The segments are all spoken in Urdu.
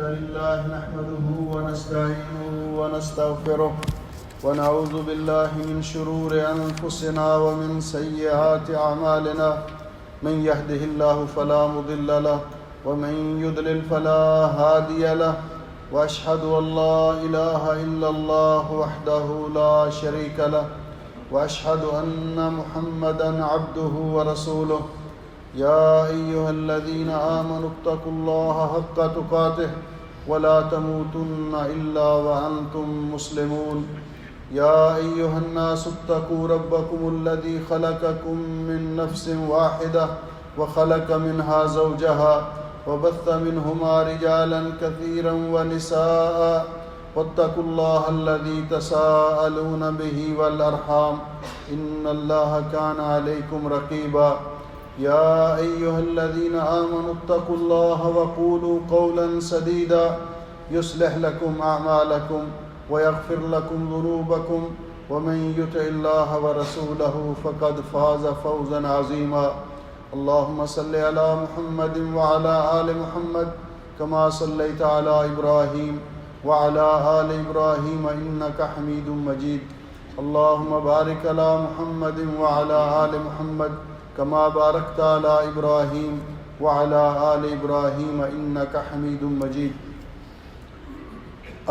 لله نحمده ونستعينه ونستغفره ونعوذ بالله من شرور أنفسنا ومن سيئات أعمالنا من يهده الله فلا مضل له ومن يضلل فلا هادي له وأشهد أن لا إله إلا الله وحده لا شريك له وأشهد أن محمدًا عبده ورسوله يا أيها الذين آمنوا اتقوا الله حق تقاته ولا تموتن إلا وأنتم مسلمون يا أيها الناس اتقوا ربكم الذي خلقكم من نفس واحدة وخلق منها زوجها وبث منهما رجالا كثيرا ونساء واتقوا الله الذي تساءلون به والأرحام إن الله كان عليكم رقيبا يا أيها الذين آمنوا اتقوا الله وقولوا قولا سديدا يصلح لكم أعمالكم ويغفر لكم ذنوبكم ومن يطع الله ورسوله فقد فاز فوزا عظيما اللهم صل على محمد وعلى آل محمد كما صليت على إبراهيم وعلى آل إبراهيم إنك حميد مجيد اللهم بارك على محمد وعلى آل محمد كما باركت على إبراهيم وعلى آل إبراهيم إنك حميد مجيد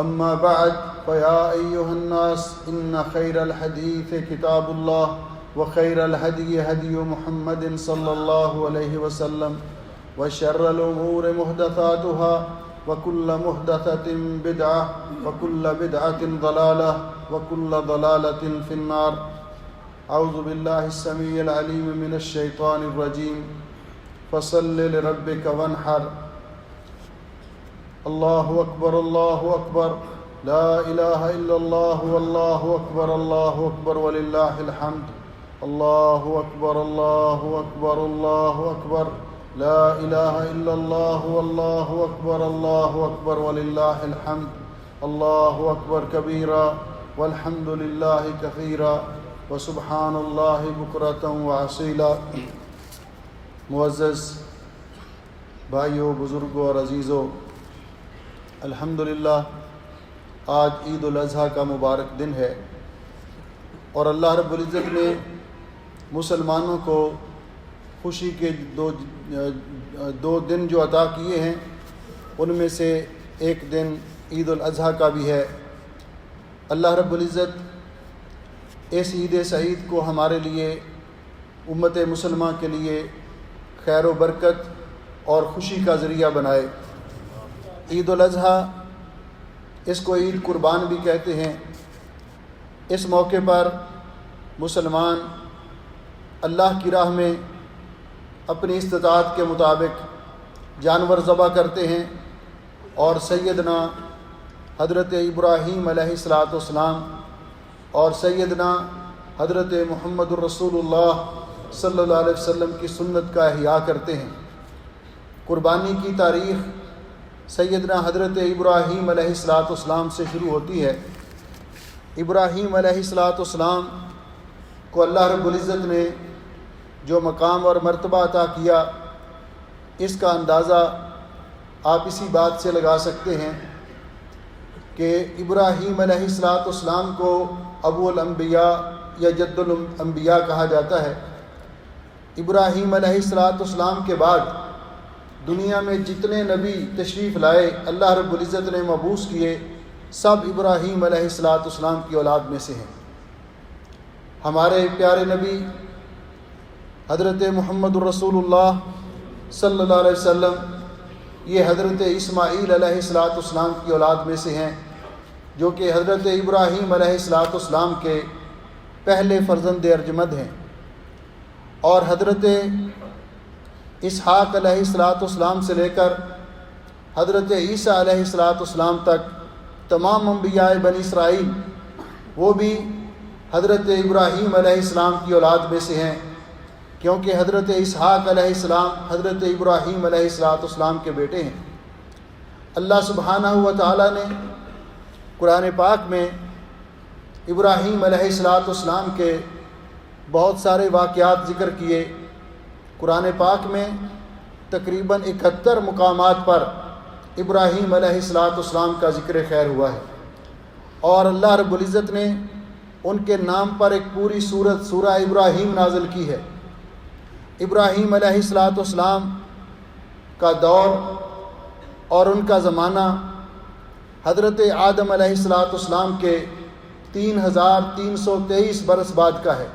أما بعد فيا أيها الناس إن خير الحديث كتاب الله وخير الهدي هدي محمد صلى الله عليه وسلم وشر الأمور محدثاتها وكل محدثة بدعة وكل بدعة ضلالة وكل ضلالة في النار اعوذ باللہ السمیع العلیم من الشیطان الرجیم فصل لربک وانحر اللہ اکبر لا الہ الا اللہ واللہ اکبر وللہ الحمد اللہ اکبر لا الہ الا اللہ واللہ اکبر وللہ الحمد اللہ اکبر کبیرا والحمد للہ کثیرا وسبحان اللہ بکرۃ واسیلا۔ معزز بھائیوں، بزرگوں اور عزیزوں، الحمدللہ آج عید الاضحیٰ کا مبارک دن ہے اور اللہ رب العزت نے مسلمانوں کو خوشی کے دو دن جو عطا کیے ہیں ان میں سے ایک دن عید الاضحیٰ کا بھی ہے۔ اللہ رب العزت اس عید سعید کو ہمارے لیے، امت مسلمہ کے لیے خیر و برکت اور خوشی کا ذریعہ بنائے۔ عید الاضحیٰ، اس کو عید قربان بھی کہتے ہیں۔ اس موقع پر مسلمان اللہ کی راہ میں اپنی استطاعت کے مطابق جانور ذبح کرتے ہیں اور سیدنا حضرت ابراہیم علیہ السلام اور سیدنا حضرت محمد الرسول اللہ صلی اللہ علیہ وسلم کی سنت کا احیاء کرتے ہیں۔ قربانی کی تاریخ سیدنا حضرت ابراہیم علیہ السلام سے شروع ہوتی ہے۔ ابراہیم علیہ السلام کو اللہ رب العزت نے جو مقام اور مرتبہ عطا کیا، اس کا اندازہ آپ اسی بات سے لگا سکتے ہیں کہ ابراہیم علیہ السلام کو ابو الانبیاء یا جد الانبیاء کہا جاتا ہے۔ ابراہیم علیہ السلام کے بعد دنیا میں جتنے نبی تشریف لائے، اللہ رب العزت نے مبعوث کیے، سب ابراہیم علیہ السلام کی اولاد میں سے ہیں۔ ہمارے پیارے نبی حضرت محمد الرسول اللہ صلی اللہ علیہ وسلم یہ حضرت اسماعیل علیہ السلام کی اولاد میں سے ہیں، جو کہ حضرت ابراہیم علیہ السلام کے پہلے فرزند ارجمند ہیں، اور حضرت اسحاق علیہ السلام سے لے کر حضرت عیسیٰ علیہ السلام تک تمام انبیاء بنی اسرائیل وہ بھی حضرت ابراہیم علیہ السلام کی اولاد میں سے ہیں، کیونکہ حضرت اسحاق علیہ السلام حضرت ابراہیم علیہ السلام کے بیٹے ہیں۔ اللہ سبحانہ و تعالی نے قرآن پاک میں ابراہیم علیہ السلام کے بہت سارے واقعات ذکر کیے۔ قرآن پاک میں تقریباً 71 مقامات پر ابراہیم علیہ السلام کا ذکر خیر ہوا ہے، اور اللہ رب العزت نے ان کے نام پر ایک پوری سورت سورہ ابراہیم نازل کی ہے۔ ابراہیم علیہ السلام کا دور اور ان کا زمانہ حضرت آدم علیہ السلام کے 3323 برس بعد کا ہے۔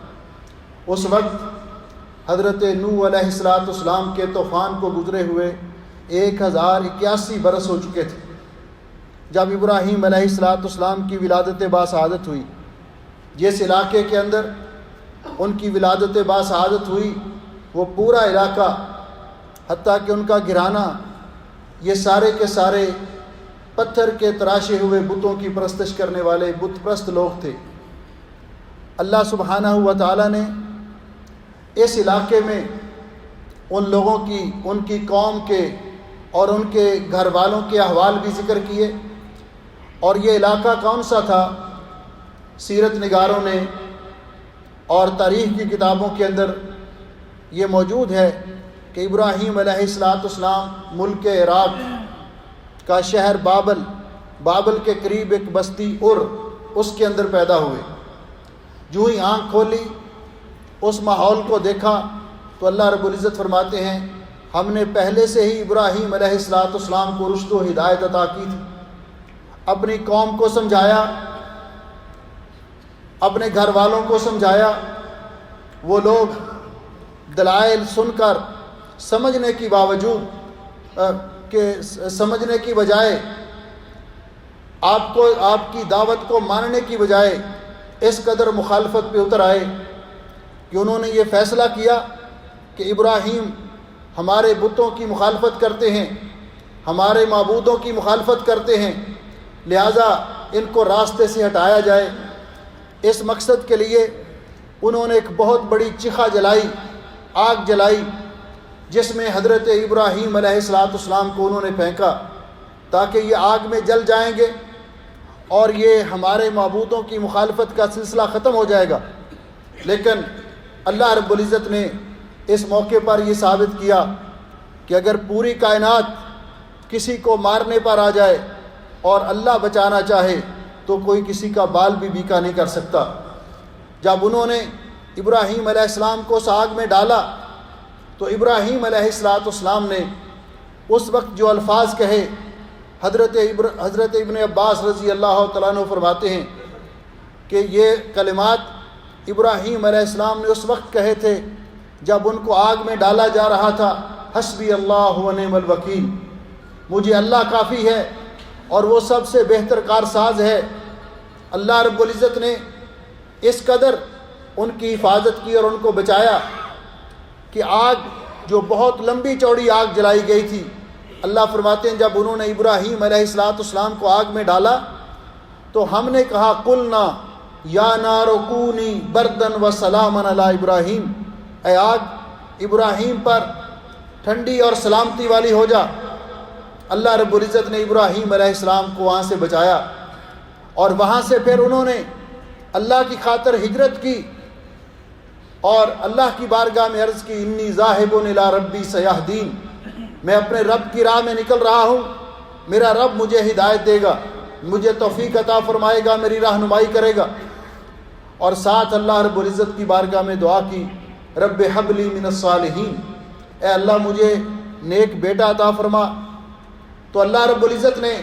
اس وقت حضرت نوح علیہ السلام کے طوفان کو گزرے ہوئے 1081 برس ہو چکے تھے جب ابراہیم علیہ السلام کی ولادت باسعادت ہوئی۔ جس علاقے کے اندر ان کی ولادت باسعادت ہوئی وہ پورا علاقہ، حتیٰ کہ ان کا گھرانہ، یہ سارے کے سارے پتھر کے تراشے ہوئے بتوں کی پرستش کرنے والے بت پرست لوگ تھے۔ اللہ سبحانہ و تعالیٰ نے اس علاقے میں ان لوگوں کی، ان کی قوم کے اور ان کے گھر والوں کے احوال بھی ذکر کیے۔ اور یہ علاقہ کون سا تھا؟ سیرت نگاروں نے اور تاریخ کی کتابوں کے اندر یہ موجود ہے کہ ابراہیم علیہ السلام ملک عراق کا شہر بابل کے قریب ایک بستی اس کے اندر پیدا ہوئے۔ جو ہی آنکھ کھولی، اس ماحول کو دیکھا تو اللہ رب العزت فرماتے ہیں ہم نے پہلے سے ہی ابراہیم علیہ السلام کو رشد و ہدایت عطا کی تھی۔ اپنی قوم کو سمجھایا، اپنے گھر والوں کو سمجھایا۔ وہ لوگ دلائل سن کر سمجھنے کی سمجھنے کی بجائے آپ کی دعوت کو ماننے کی بجائے اس قدر مخالفت پہ اتر آئے کہ انہوں نے یہ فیصلہ کیا کہ ابراہیم ہمارے بتوں کی مخالفت کرتے ہیں، ہمارے معبودوں کی مخالفت کرتے ہیں، لہٰذا ان کو راستے سے ہٹایا جائے۔ اس مقصد کے لیے انہوں نے ایک بہت بڑی چیخا جلائی، آگ جلائی، جس میں حضرت ابراہیم علیہ السلام کو انہوں نے پھینکا تاکہ یہ آگ میں جل جائیں گے اور یہ ہمارے معبودوں کی مخالفت کا سلسلہ ختم ہو جائے گا۔ لیکن اللہ رب العزت نے اس موقع پر یہ ثابت کیا کہ اگر پوری کائنات کسی کو مارنے پر آ جائے اور اللہ بچانا چاہے تو کوئی کسی کا بال بھی بیکا نہیں کر سکتا۔ جب انہوں نے ابراہیم علیہ السلام کو اس آگ میں ڈالا تو ابراہیم علیہ السلام نے اس وقت جو الفاظ کہے، حضرت ابن عباس رضی اللہ تعالیٰ عنہ فرماتے ہیں کہ یہ کلمات ابراہیم علیہ السلام نے اس وقت کہے تھے جب ان کو آگ میں ڈالا جا رہا تھا، حسبی اللہ و نعم الوکیل، مجھے اللہ کافی ہے اور وہ سب سے بہتر کارساز ہے۔ اللہ رب العزت نے اس قدر ان کی حفاظت کی اور ان کو بچایا کہ آگ جو بہت لمبی چوڑی آگ جلائی گئی تھی، اللہ فرماتے ہیں جب انہوں نے ابراہیم علیہ السلام کو آگ میں ڈالا تو ہم نے کہا قلنا یا نار کونی بردن و سلاما علی ابراہیم، اے آگ ابراہیم پر ٹھنڈی اور سلامتی والی ہو جا۔ اللہ رب العزت نے ابراہیم علیہ السلام کو وہاں سے بچایا اور وہاں سے پھر انہوں نے اللہ کی خاطر ہجرت کی اور اللہ کی بارگاہ میں عرض کی انی ذاہب الی ربی سیہدین، میں اپنے رب کی راہ میں نکل رہا ہوں، میرا رب مجھے ہدایت دے گا، مجھے توفیق عطا فرمائے گا، میری رہنمائی کرے گا۔ اور ساتھ اللہ رب العزت کی بارگاہ میں دعا کی رب ہب لی من الصالحین، اے اللہ مجھے نیک بیٹا عطا فرما۔ تو اللہ رب العزت نے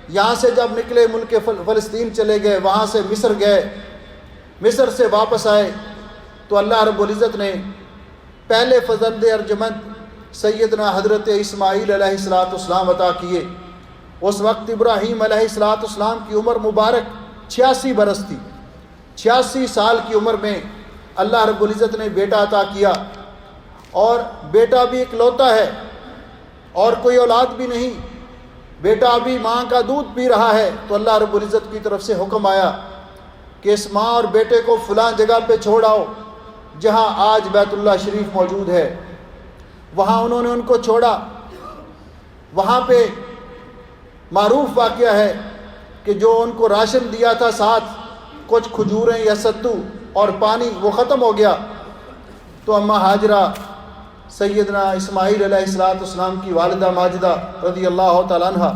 یہاں سے جب نکلے ملک فلسطین چلے گئے، وہاں سے مصر گئے، مصر سے واپس آئے تو اللہ رب العزت نے پہلے فرزند ارجمند سیدنا حضرت اسماعیل علیہ السلام عطا کیے۔ اس وقت ابراہیم علیہ السلام کی عمر مبارک 86 برس تھی۔ 86 سال کی عمر میں اللہ رب العزت نے بیٹا عطا کیا، اور بیٹا بھی اکلوتا ہے اور کوئی اولاد بھی نہیں، بیٹا ابھی ماں کا دودھ پی رہا ہے تو اللہ رب العزت کی طرف سے حکم آیا کہ اس ماں اور بیٹے کو فلاں جگہ پہ چھوڑ آؤ جہاں آج بیت اللہ شریف موجود ہے۔ وہاں انہوں نے ان کو چھوڑا۔ وہاں پہ معروف واقعہ ہے کہ جو ان کو راشن دیا تھا ساتھ کچھ کھجوریں یا ستو اور پانی وہ ختم ہو گیا، تو اماں ہاجرہ سیدنا اسماعیل علیہ السلام کی والدہ ماجدہ رضی اللہ تعالیٰ عنہ،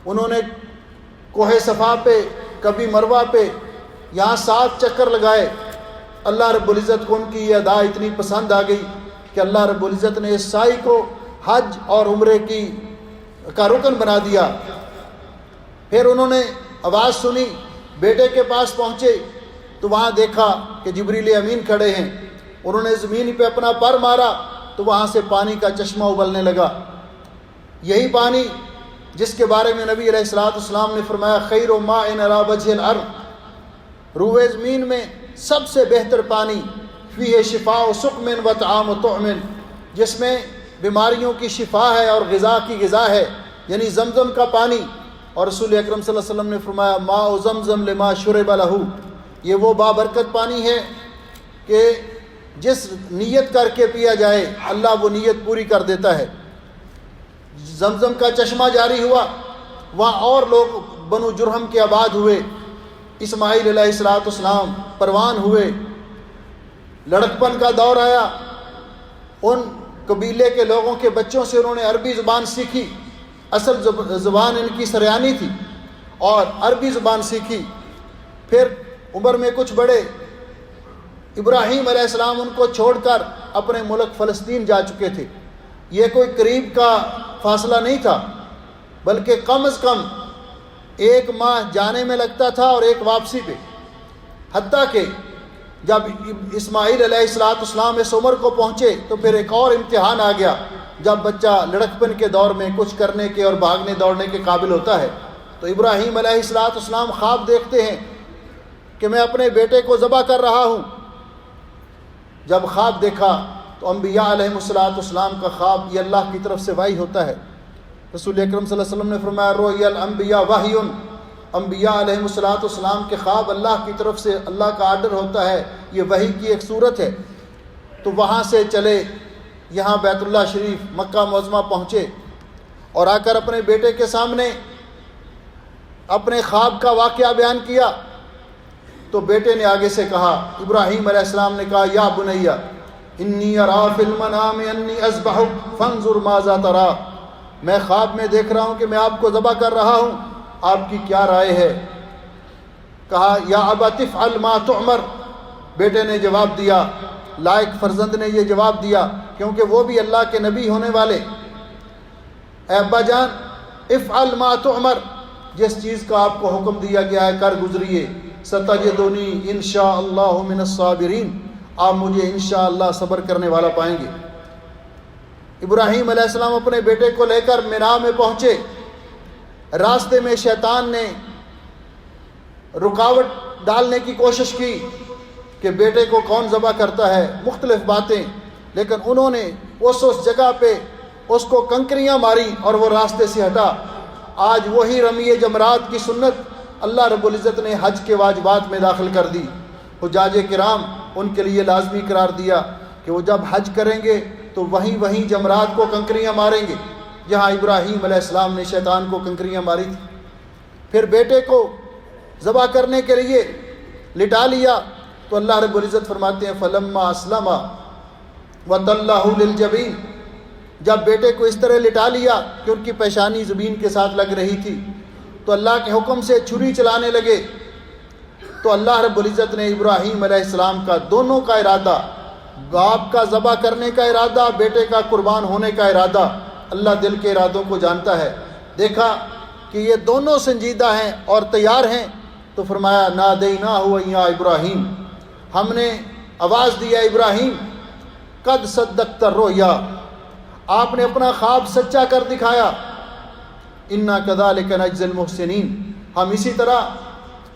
انہوں نے کوہ صفا پہ، کبھی مروہ پہ یہاں 7 چکر لگائے۔ اللہ رب العزت کو ان کی یہ ادا اتنی پسند آ گئی کہ اللہ رب العزت نے اس سعی کو حج اور عمرے کا رکن بنا دیا۔ پھر انہوں نے آواز سنی، بیٹے کے پاس پہنچے تو وہاں دیکھا کہ جبریل امین کھڑے ہیں۔ انہوں نے زمین پہ اپنا پر مارا تو وہاں سے پانی کا چشمہ ابلنے لگا۔ یہی پانی جس کے بارے میں نبی علیہ السلام نے فرمایا خیر ماء علی وجہ الارض، روئے زمین میں سب سے بہتر پانی، فیہ شفاء سقم و طعام طعم، جس میں بیماریوں کی شفا ہے اور غذا کی غذا ہے، یعنی زمزم کا پانی۔ اور رسول اکرم صلی اللہ علیہ وسلم نے فرمایا ماء زمزم لما شرب لہ، یہ وہ بابرکت پانی ہے کہ جس نیت کر کے پیا جائے اللہ وہ نیت پوری کر دیتا ہے۔ زمزم کا چشمہ جاری ہوا، وہاں اور لوگ بنو جرہم کے آباد ہوئے، اسماعیل علیہ السلام پروان ہوئے، لڑکپن کا دور آیا۔ ان قبیلے کے لوگوں کے بچوں سے انہوں نے عربی زبان سیکھی، اصل زبان ان کی سریانی تھی، اور عربی زبان سیکھی۔ پھر عمر میں کچھ بڑے، ابراہیم علیہ السلام ان کو چھوڑ کر اپنے ملک فلسطین جا چکے تھے۔ یہ کوئی قریب کا فاصلہ نہیں تھا، بلکہ کم از کم 1 ماہ جانے میں لگتا تھا اور 1 واپسی پہ۔ حتیٰ کہ جب اسماعیل علیہ السلام اس عمر کو پہنچے تو پھر ایک اور امتحان آ گیا، جب بچہ لڑکپن کے دور میں کچھ کرنے کے اور بھاگنے دوڑنے کے قابل ہوتا ہے تو ابراہیم علیہ السلام خواب دیکھتے ہیں کہ میں اپنے بیٹے کو ذبح کر رہا ہوں۔ جب خواب دیکھا تو انبیاء علیہ السلام کا خواب یہ اللہ کی طرف سے وحی ہوتا ہے۔ رسول اکرم صلی اللہ علیہ وسلم نے فرمایا رؤیا الانبیاء وحی، انبیاء علیہ السلام کے خواب اللہ کی طرف سے اللہ کا آرڈر ہوتا ہے، یہ وحی کی ایک صورت ہے۔ تو وہاں سے چلے یہاں بیت اللہ شریف مکہ معظمہ پہنچے اور آ کر اپنے بیٹے کے سامنے اپنے خواب کا واقعہ بیان کیا۔ تو بیٹے نے آگے سے کہا، ابراہیم علیہ السلام نے کہا یا بنیا انی ارا فی المنام انی اذبحک فانظر ماذا ترى، میں خواب میں دیکھ رہا ہوں کہ میں آپ کو ذبح کر رہا ہوں، آپ کی کیا رائے ہے؟ کہا یا ابت افعل ما تؤمر، بیٹے نے جواب دیا، لائق فرزند نے یہ جواب دیا کیونکہ وہ بھی اللہ کے نبی ہونے والے، اے ابا جان افعل ما تؤمر، جس چیز کا آپ کو حکم دیا گیا ہے کر گزریے، ستجدنی انشاءاللہ من الصابرین، آپ مجھے انشاءاللہ صبر کرنے والا پائیں گے۔ ابراہیم علیہ السلام اپنے بیٹے کو لے کر مینا میں پہنچے۔ راستے میں شیطان نے رکاوٹ ڈالنے کی کوشش کی کہ بیٹے کو کون ذبح کرتا ہے، مختلف باتیں، لیکن انہوں نے اس جگہ پہ اس کو کنکریاں ماری اور وہ راستے سے ہٹا۔ آج وہی رمی جمرات کی سنت اللہ رب العزت نے حج کے واجبات میں داخل کر دی۔ حجاج کرام ان کے لیے لازمی قرار دیا کہ وہ جب حج کریں گے تو وہیں جمرات کو کنکریاں ماریں گے، جہاں ابراہیم علیہ السلام نے شیطان کو کنکریاں ماری تھی۔ پھر بیٹے کو ذبح کرنے کے لیے لٹا لیا تو اللہ رب العزت فرماتے ہیں فلما اسلم وتلہ للجبین، جب بیٹے کو اس طرح لٹا لیا کہ ان کی پیشانی زمین کے ساتھ لگ رہی تھی تو اللہ کے حکم سے چھری چلانے لگے، تو اللہ رب العزت نے ابراہیم علیہ السلام کا دونوں کا ارادہ، باپ کا ذبح کرنے کا ارادہ، بیٹے کا قربان ہونے کا ارادہ، اللہ دل کے ارادوں کو جانتا ہے، دیکھا کہ یہ دونوں سنجیدہ ہیں اور تیار ہیں تو فرمایا نادیناہ یا ابراہیم، ہم نے آواز دیا ابراہیم قد صدقت الرؤیا، آپ نے اپنا خواب سچا کر دکھایا، انا کذالک نجزی المحسنین، ہم اسی طرح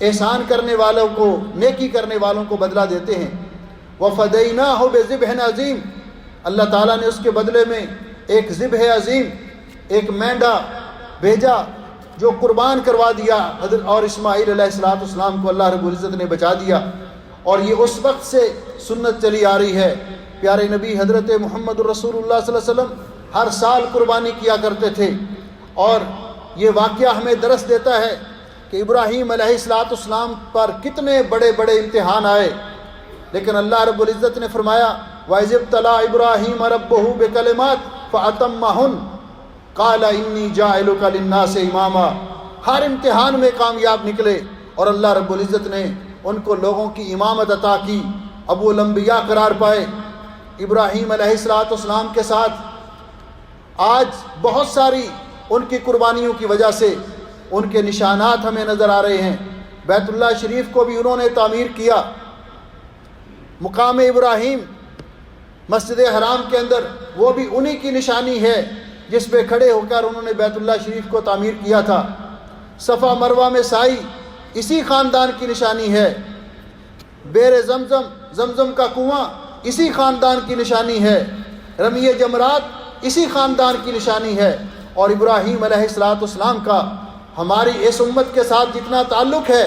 احسان کرنے والوں کو، نیکی کرنے والوں کو بدلہ دیتے ہیں۔ وفدیناہ بذبح عظیم، اللہ تعالیٰ نے اس کے بدلے میں ایک ذبح عظیم، ایک مینڈا بھیجا جو قربان کروا دیا حضرت، اور اسماعیل علیہ السلام کو اللہ رب العزت نے بچا دیا۔ اور یہ اس وقت سے سنت چلی آ رہی ہے۔ پیارے نبی حضرت محمد رسول اللہ صلی اللہ علیہ وسلم ہر سال قربانی کیا کرتے تھے، اور یہ واقعہ ہمیں درس دیتا ہے کہ ابراہیم علیہ السلام پر کتنے بڑے بڑے امتحان آئے، لیکن اللہ رب العزت نے فرمایا وَإِذِ ابْتَلَىٰ إِبْرَاهِيمَ رَبُّهُ بِكَلِمَاتٍ فَأَتَمَّهُنَّ قَالَ إِنِّي جَاعِلُكَ لِلنَّاسِ إِمَامًا۔ ہر امتحان میں کامیاب نکلے اور اللہ رب العزت نے ان کو لوگوں کی امامت عطا کی، ابو الانبیاء قرار پائے۔ ابراہیم علیہ السلام کے ساتھ آج بہت ساری ان کی قربانیوں کی وجہ سے ان کے نشانات ہمیں نظر آ رہے ہیں۔ بیت اللہ شریف کو بھی انہوں نے تعمیر کیا۔ مقام ابراہیم مسجد حرام کے اندر وہ بھی انہی کی نشانی ہے جس پہ کھڑے ہو کر انہوں نے بیت اللہ شریف کو تعمیر کیا تھا۔ صفا مروہ میں سعی اسی خاندان کی نشانی ہے۔ بیر زمزم، زمزم کا کنواں اسی خاندان کی نشانی ہے۔ رمی جمرات اسی خاندان کی نشانی ہے۔ اور ابراہیم علیہ السلام کا ہماری اس امت کے ساتھ جتنا تعلق ہے،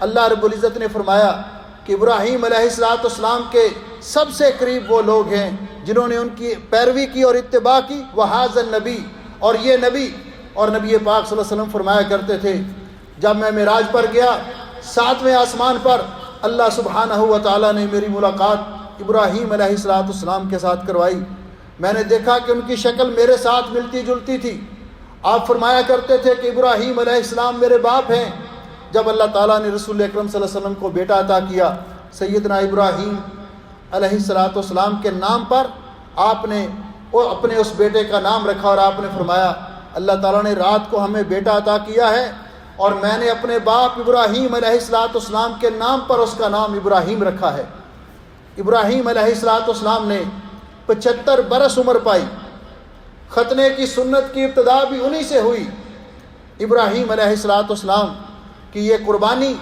اللہ رب العزت نے فرمایا کہ ابراہیم علیہ السلام کے سب سے قریب وہ لوگ ہیں جنہوں نے ان کی پیروی کی اور اتباع کی، وَهَذَا النبی، اور یہ نبی۔ اور نبی پاک صلی اللہ علیہ وسلم فرمایا کرتے تھے جب میں معراج پر گیا 7ویں آسمان پر، اللہ سبحانہ و تعالیٰ نے میری ملاقات ابراہیم علیہ السلام کے ساتھ کروائی۔ میں نے دیکھا کہ ان کی شکل میرے ساتھ ملتی جلتی تھی۔ آپ فرمایا کرتے تھے کہ ابراہیم علیہ السلام میرے باپ ہیں۔ جب اللہ تعالیٰ نے رسول اکرم صلی اللہ علیہ وسلم کو بیٹا عطا کیا، سیدنا ابراہیم علیہ السلام کے نام پر آپ نے اپنے اس بیٹے کا نام رکھا، اور آپ نے فرمایا اللہ تعالیٰ نے رات کو ہمیں بیٹا عطا کیا ہے اور میں نے اپنے باپ ابراہیم علیہ السلام کے نام پر اس کا نام ابراہیم رکھا ہے۔ ابراہیم علیہ السلام نے 75 برس عمر پائی۔ ختنے کی سنت کی ابتدا بھی انہی سے ہوئی۔ ابراہیم علیہ السلام کی یہ قربانی،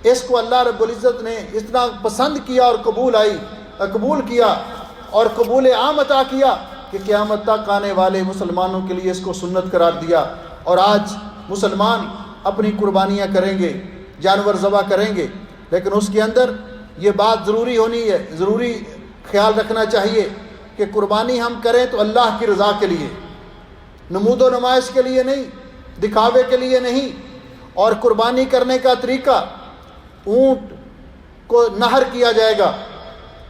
اس کو اللہ رب العزت نے اتنا پسند کیا اور قبول کیا اور قبول عام عطا کیا کہ قیامت تک آنے والے مسلمانوں کے لیے اس کو سنت قرار دیا۔ اور آج مسلمان اپنی قربانیاں کریں گے، جانور ذبح کریں گے، لیکن اس کے اندر یہ بات ضروری خیال رکھنا چاہیے کہ قربانی ہم کریں تو اللہ کی رضا کے لیے، نمود و نمائش کے لیے نہیں، دکھاوے کے لیے نہیں۔ اور قربانی کرنے کا طریقہ، اونٹ کو نہر کیا جائے گا،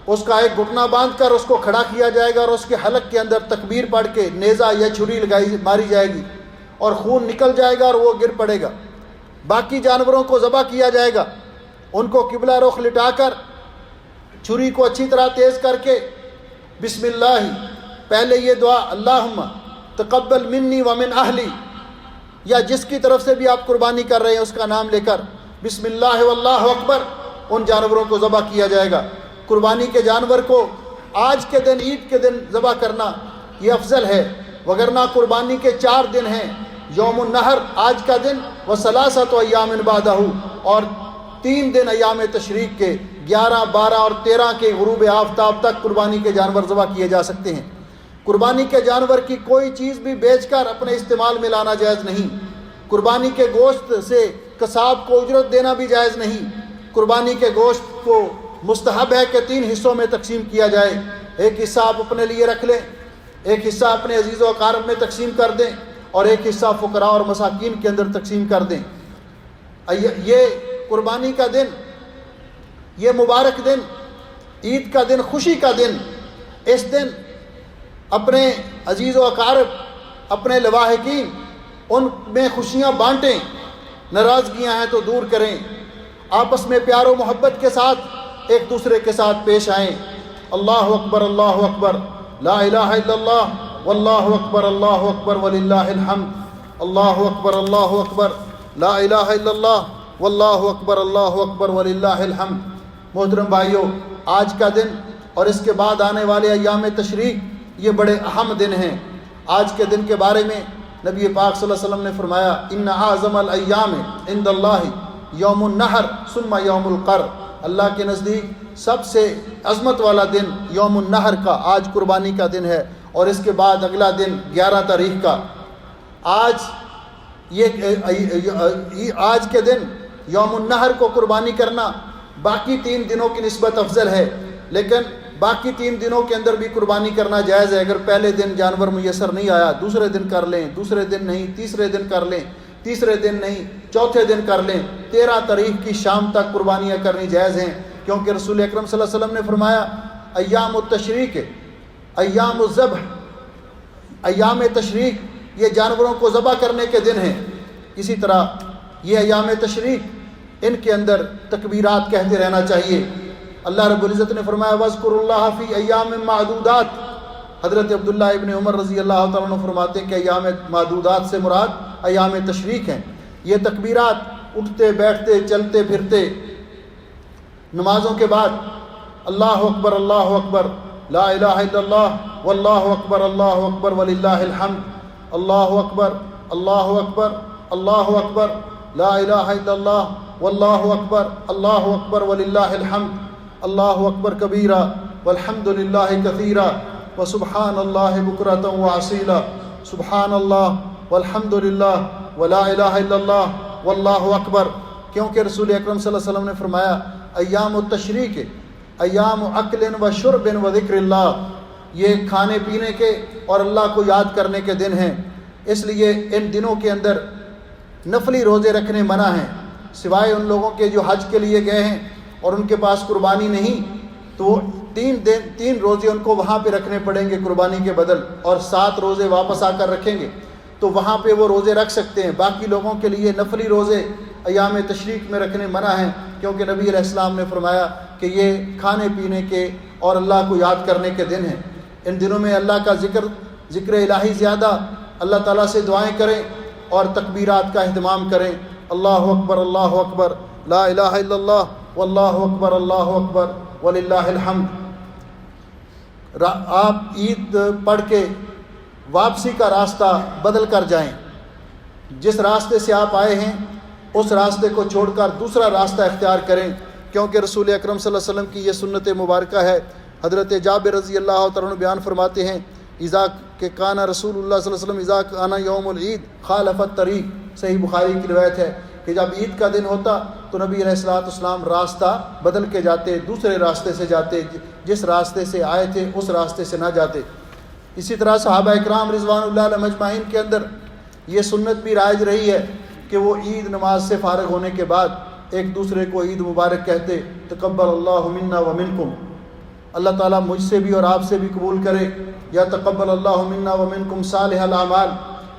اس کا ایک گھٹنا باندھ کر اس کو کھڑا کیا جائے گا اور اس کے حلق کے اندر تکبیر پڑھ کے نیزہ یا چھری ماری جائے گی اور خون نکل جائے گا اور وہ گر پڑے گا۔ باقی جانوروں کو ذبح کیا جائے گا، ان کو قبلہ رخ لٹا کر چھری کو اچھی طرح تیز کر کے بسم اللہ، پہلے یہ دعا اللہم تقبل منی ومن اہلی، یا جس کی طرف سے بھی آپ قربانی کر رہے ہیں اس کا نام لے کر بسم اللہ واللہ اکبر ان جانوروں کو ذبح کیا جائے گا۔ قربانی کے جانور کو آج کے دن، عید کے دن ذبح کرنا یہ افضل ہے، وگرنہ قربانی کے 4 دن ہیں، یوم النحر آج کا دن، وثلاثۃ ایام بعدہ، اور 3 دن ایام تشریق کے 11، 12 اور 13 کے غروب آفتاب تک قربانی کے جانور ذبح کیے جا سکتے ہیں۔ قربانی کے جانور کی کوئی چیز بھی بیچ کر اپنے استعمال میں لانا جائز نہیں۔ قربانی کے گوشت سے قصاب کو اجرت دینا بھی جائز نہیں۔ قربانی کے گوشت کو مستحب ہے کہ 3 حصوں میں تقسیم کیا جائے، ایک حصہ آپ اپنے لیے رکھ لیں، ایک حصہ اپنے عزیز و اقارب میں تقسیم کر دیں، اور ایک حصہ فقراء اور مساکین کے اندر تقسیم کر دیں۔ یہ قربانی کا دن، یہ مبارک دن، عید کا دن، خوشی کا دن، اس دن اپنے عزیز و اقارب، اپنے لواحقین، ان میں خوشیاں بانٹیں، ناراضگیاں ہیں تو دور کریں، آپس میں پیار و محبت کے ساتھ ایک دوسرے کے ساتھ پیش آئیں۔ اللہ اکبر، اللہ اکبر، لا الہ الا اللہ، واللہ اکبر، اللہ اکبر وللہ الحمد، اللہ اکبر، اللہ اکبر، لا الہ الا اللہ، واللہ اکبر، اللہ اکبر وللہ الحمد۔ محترم بھائیوں، آج کا دن اور اس کے بعد آنے والے ایام تشریق یہ بڑے اہم دن ہیں۔ آج کے دن کے بارے میں نبی پاک صلی اللہ علیہ وسلم نے فرمایا ان اعظم الایام عند اللہ یوم النحر ثم یوم القر، اللہ کے نزدیک سب سے عظمت والا دن یوم النحر کا، آج قربانی کا دن ہے، اور اس کے بعد اگلا دن 11 تاریخ کا۔ آج کے دن یوم النحر کو قربانی کرنا باقی 3 دنوں کی نسبت افضل ہے، لیکن باقی 3 دنوں کے اندر بھی قربانی کرنا جائز ہے۔ اگر پہلے دن جانور میسر نہیں آیا، دوسرے دن کر لیں، دوسرے دن نہیں، تیسرے دن کر لیں، تیسرے دن نہیں، چوتھے دن کر لیں۔ 13 تاریخ کی شام تک قربانیاں کرنی جائز ہیں، کیونکہ رسول اکرم صلی اللہ علیہ وسلم نے فرمایا ایام التشریق، ایام الذبح، ایام تشریق یہ جانوروں کو ذبح کرنے کے دن ہیں. اسی طرح یہ ایام تشریق ان کے اندر تکبیرات کہتے رہنا چاہیے. اللہ رب العزت نے فرمایا وَاذْكُرُوا اللَّهَ فِي أَيَّامٍ مَّعْدُودَاتٍ. حضرت عبداللہ ابن عمر رضی اللہ تعالیٰ عنہ فرماتے ہیں کہ ایام معدودات سے مراد ایام تشریق ہیں. یہ تکبیرات اٹھتے بیٹھتے چلتے پھرتے نمازوں کے بعد اللہ اکبر لا الہ الا اللہ واللہ اکبر وللہ الحمد، اللہ اکبر لا الہ الا اللہ واللہ اکبر وللہ الحمد، اللہ اکبر کبیرہ والحمد للہ کثیرہ وسبحان اللہ بکرۃ وعصیلا، سبحان اللہ والحمد للہ ولا الہ الا اللہ واللہ اکبر. کیونکہ رسول اکرم صلی اللہ علیہ وسلم نے فرمایا ایام التشریق ایام اکل و شرب و ذکر اللہ، یہ کھانے پینے کے اور اللہ کو یاد کرنے کے دن ہیں. اس لیے ان دنوں کے اندر نفلی روزے رکھنے منع ہیں، سوائے ان لوگوں کے جو حج کے لیے گئے ہیں اور ان کے پاس قربانی نہیں، تو وہ 3 روزے ان کو وہاں پہ رکھنے پڑیں گے قربانی کے بدل، اور 7 روزے واپس آ کر رکھیں گے تو وہاں پہ وہ روزے رکھ سکتے ہیں. باقی لوگوں کے لیے نفلی روزے ایام تشریق میں رکھنے منع ہیں، کیونکہ نبی علیہ السلام نے فرمایا کہ یہ کھانے پینے کے اور اللہ کو یاد کرنے کے دن ہیں. ان دنوں میں اللہ کا ذکر الہی زیادہ، اللہ تعالیٰ سے دعائیں کریں اور تکبیرات کا اہتمام کریں. اللہ اکبر لا الہ الا اللہ واللہ اکبر وللہ الحمد. آپ عید پڑھ کے واپسی کا راستہ بدل کر جائیں. جس راستے سے آپ آئے ہیں اس راستے کو چھوڑ کر دوسرا راستہ اختیار کریں، کیونکہ رسول اکرم صلی اللہ علیہ وسلم کی یہ سنت مبارکہ ہے. حضرت جابر رضی اللہ تعالیٰ عنہ بیان فرماتے ہیں اذا کہ کانا رسول اللہ صلی اللہ علیہ وسلم اذا کانا یوم العید خالف الطریق، صحیح بخاری کی روایت ہے کہ جب عید کا دن ہوتا تو نبی علیہ السلام راستہ بدل کے جاتے، دوسرے راستے سے جاتے، جس راستے سے آئے تھے اس راستے سے نہ جاتے. اسی طرح صحابہ اکرام رضوان اللہ علیہم اجمعین کے اندر یہ سنت بھی رائج رہی ہے کہ وہ عید نماز سے فارغ ہونے کے بعد ایک دوسرے کو عید مبارک کہتے، تقبل اللہ منا ومنکم، اللہ تعالیٰ مجھ سے بھی اور آپ سے بھی قبول کرے، یا تقبل اللہ منا ومنکم صالح الاعمال،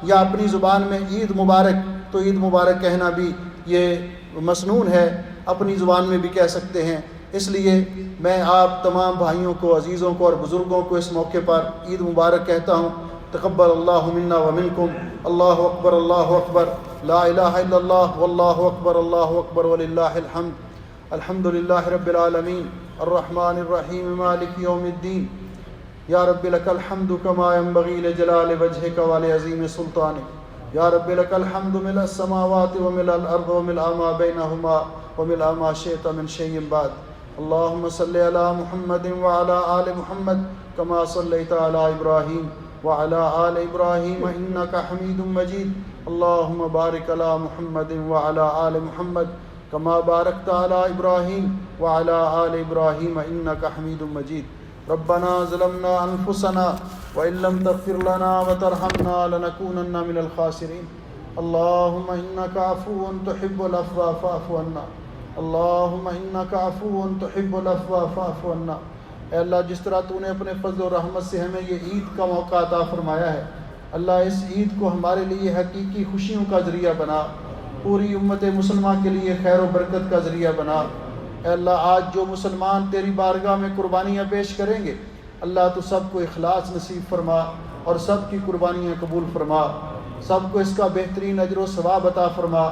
یا اپنی زبان میں عید مبارک، تو عید مبارک کہنا بھی یہ مسنون ہے، اپنی زبان میں بھی کہہ سکتے ہیں. اس لیے میں آپ تمام بھائیوں کو، عزیزوں کو اور بزرگوں کو اس موقع پر عید مبارک کہتا ہوں. تقبل اللہ منا ومنکم، اللہ اکبر لا الہ الا اللہ واللہ اکبر وللہ الحمد. الحمد للہ رب العالمین الرحمن الرحیم مالک یوم الدین. یا رب لک الحمد کما ینبغی لجلال وجہک ولعظیم سلطانک. یا رب لک الحمد ملء السماوات وملء الارض وملء ما بینہما وملء ما شئت من شیء بعد. اللہم صلی علی محمد وعلی آل محمد کما صلیت علی ابراہیم وعلی آل ابراہیم انک حمید مجید. اللہم بارک علی محمد وعلی آل محمد کما بارکت علی ابراہیم وعلی آل ابراہیم انک حمید مجید. ربنا ظلمنا انفسنا وان لم تغفر لنا وترحمنا لنكونن من الخاسرین. اللہم انک عفو تحب العفو فاعف عنا. اللہم انک عفو تحب العفو فاعف عنا. اے اللہ، جس طرح تو نے اپنے فضل و رحمت سے ہمیں یہ عید کا موقع عطا فرمایا ہے، اللہ اس عید کو ہمارے لیے حقیقی خوشیوں کا ذریعہ بنا، پوری امت مسلمہ کے لیے خیر و برکت کا ذریعہ بنا. اے اللہ، آج جو مسلمان تیری بارگاہ میں قربانیاں پیش کریں گے، اللہ تو سب کو اخلاص نصیب فرما اور سب کی قربانیاں قبول فرما، سب کو اس کا بہترین اجر و ثواب عطا فرما.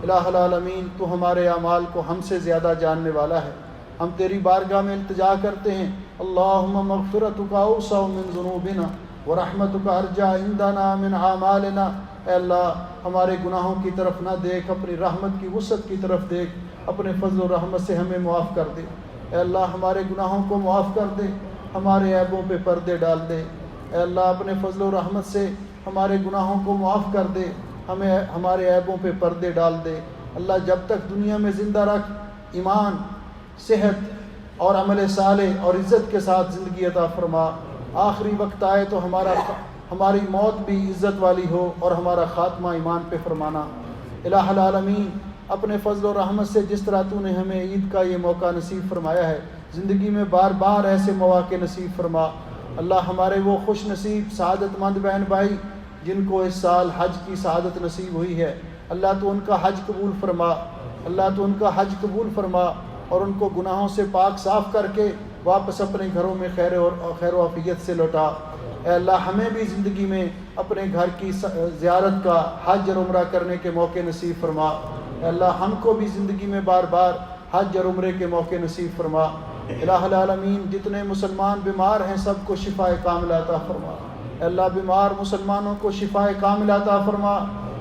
الہ العالمین، تو ہمارے اعمال کو ہم سے زیادہ جاننے والا ہے. ہم تیری بارگاہ میں التجا کرتے ہیں، اللہم مغفرتک اوسع من ذنوبنا ورحمتک ارجع عندنا من اعمالنا. اے اللہ، ہمارے گناہوں کی طرف نہ دیکھ، اپنی رحمت کی وسعت کی طرف دیکھ، اپنے فضل و رحمت سے ہمیں معاف کر دے. اے اللہ، ہمارے گناہوں کو معاف کر دے، ہمارے عیبوں پہ پردے ڈال دے. اے اللہ، اپنے فضل و رحمت سے ہمارے گناہوں کو معاف کر دے، ہمیں ہمارے عیبوں پہ پردے ڈال دے. اللہ، جب تک دنیا میں زندہ رکھ، ایمان، صحت اور عمل صالح اور عزت کے ساتھ زندگی عطا فرما. آخری وقت آئے تو ہماری موت بھی عزت والی ہو اور ہمارا خاتمہ ایمان پہ فرمانا. الہ العالمین، اپنے فضل و رحمت سے جس طرح تو نے ہمیں عید کا یہ موقع نصیب فرمایا ہے، زندگی میں بار بار ایسے مواقع نصیب فرما۔ اللہ ہمارے وہ خوش نصیب سعادت مند بہن بھائی جن کو اس سال حج کی سعادت نصیب ہوئی ہے، اللہ تو ان کا حج قبول فرما، اللہ تو ان کا حج قبول فرما اور ان کو گناہوں سے پاک صاف کر کے واپس اپنے گھروں میں خیر و عافیت سے لوٹا۔ اے اللہ ہمیں بھی زندگی میں اپنے گھر کی زیارت کا حج اور عمرہ کرنے کے موقع نصیب فرما۔ اے اللہ ہم کو بھی زندگی میں بار بار حج اور عمرے کے موقع نصیب فرما۔ الہ العالمین جتنے مسلمان بیمار ہیں سب کو شفاء کاملہ عطا فرما۔ اے اللہ بیمار مسلمانوں کو شفاء کاملہ عطا فرما،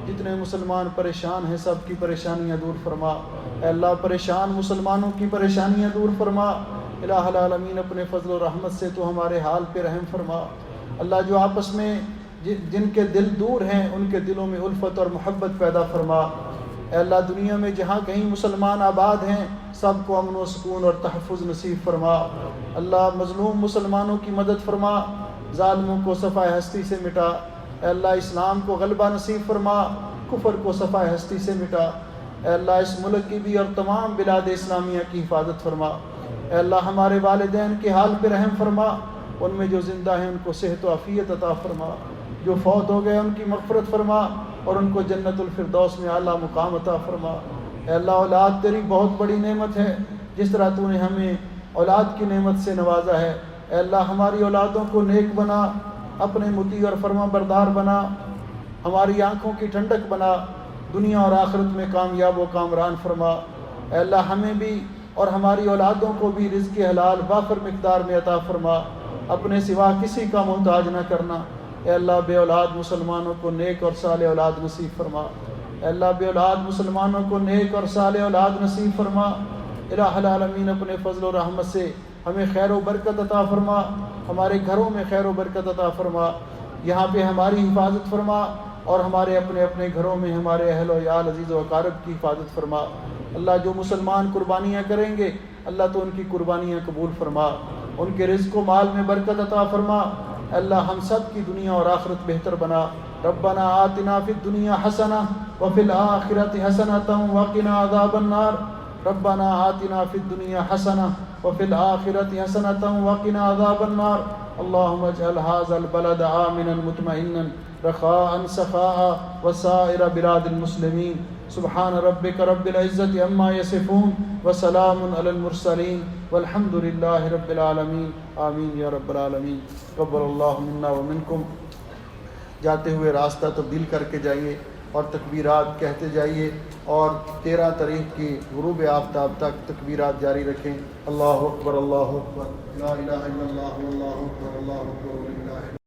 جتنے مسلمان پریشان ہیں سب کی پریشانیاں دور فرما۔ اے اللہ پریشان مسلمانوں کی پریشانیاں دور فرما۔ الہ العالمین اپنے فضل و رحمت سے تو ہمارے حال پہ رحم فرما۔ اللہ جو آپس میں جن کے دل دور ہیں ان کے دلوں میں الفت اور محبت پیدا فرما۔ اے اللہ دنیا میں جہاں کہیں مسلمان آباد ہیں سب کو امن و سکون اور تحفظ نصیب فرما۔ اللہ مظلوم مسلمانوں کی مدد فرما، ظالموں کو صفحہ ہستی سے مٹا۔ اے اللہ اسلام کو غلبہ نصیب فرما، کفر کو صفحہ ہستی سے مٹا۔ اے اللہ اس ملک کی بھی اور تمام بلاد اسلامیہ کی حفاظت فرما۔ اے اللہ ہمارے والدین کے حال پہ رحم فرما، ان میں جو زندہ ہیں ان کو صحت و عافیت عطا فرما، جو فوت ہو گئے ان کی مغفرت فرما اور ان کو جنت الفردوس میں اعلیٰ مقام عطا فرما۔ اے اللہ اولاد تیری بہت بڑی نعمت ہے، جس طرح تو نے ہمیں اولاد کی نعمت سے نوازا ہے۔ اے اللہ ہماری اولادوں کو نیک بنا، اپنے مطیع اور فرما بردار بنا، ہماری آنکھوں کی ٹھنڈک بنا، دنیا اور آخرت میں کامیاب و کامران فرما۔ اے اللہ ہمیں بھی اور ہماری اولادوں کو بھی رزق حلال وافر مقدار میں عطا فرما، اپنے سوا کسی کا محتاج نہ کرنا۔ اے اللہ بے اولاد مسلمانوں کو نیک اور صالح اولاد نصیب فرما۔ اے اللہ بے اولاد مسلمانوں کو نیک اور صالح اولاد نصیب فرما۔ الہ العالمین اپنے فضل و رحمت سے ہمیں خیر و برکت عطا فرما، ہمارے گھروں میں خیر و برکت عطا فرما، یہاں پہ ہماری حفاظت فرما اور ہمارے اپنے گھروں میں ہمارے اہل و عیال عزیز و اقارب کی حفاظت فرما۔ اللہ جو مسلمان قربانیاں کریں گے اللہ تو ان کی قربانیاں قبول فرما، ان کے رزق و مال میں برکت عطا فرما۔ اللہ ہم سب کی دنیا اور آخرت بہتر بنا۔ ربنا آتنا فی الدنیا حسنہ وفی الآخرۃ حسنۃ وقنا عذاب النار۔ ربنا آتنا فی الدنیا حسنہ وفی الآخرۃ حسنۃ وقنا عذاب النار۔ اللهم اجعل هذا البلد آمنا مطمئنا رخاء سخاء وسائر بلاد المسلمين۔ سبحان ربك رب العزة عما يصفون وسلام على المرسلين والحمد لله رب العالمين۔ آمین یا رب العالمین۔ قبل اللہ منا ومنکم۔ جاتے ہوئے راستہ تبدیل کر کے جائیے اور تکبیرات کہتے جائیے اور 13 تاریخ کی غروب آفتاب تک تکبیرات جاری رکھیں۔ اللہ اکبر اللہ اکبر لا الہ الا اللہ واللہ اکبر اللہ اکبر۔